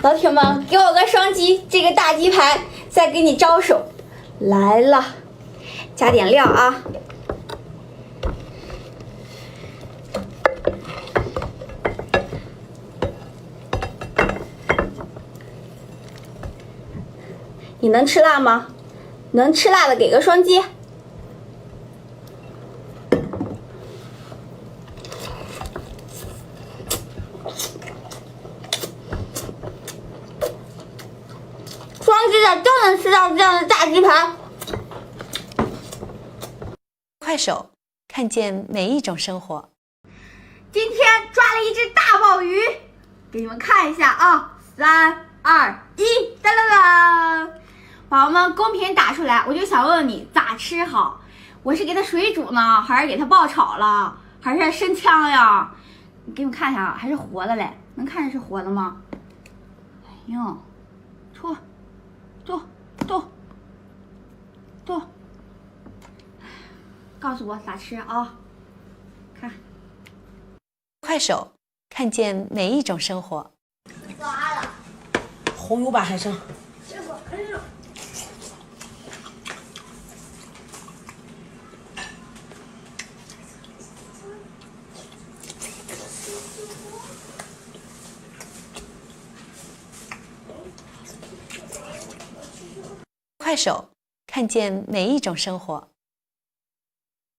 老铁们，给我个双击，这个大鸡排再给你招手。来了，加点料啊。你能吃辣吗？能吃辣的给个双击。双击的就能吃到这样的大鸡排。快手，看见每一种生活。今天抓了一只大鲍鱼，给你们看一下啊！3、2、1，噔噔噔！宝宝们公屏打出来，我就想问问你咋吃好？我是给它水煮呢，还是给它爆炒了，还是生呛呀？给你们看一下啊，还是活的嘞，能看着是活的吗？哎呦，出，动，告诉我咋吃啊？看，快手，看见每一种生活。红油吧还剩。快手，看见每一种生活。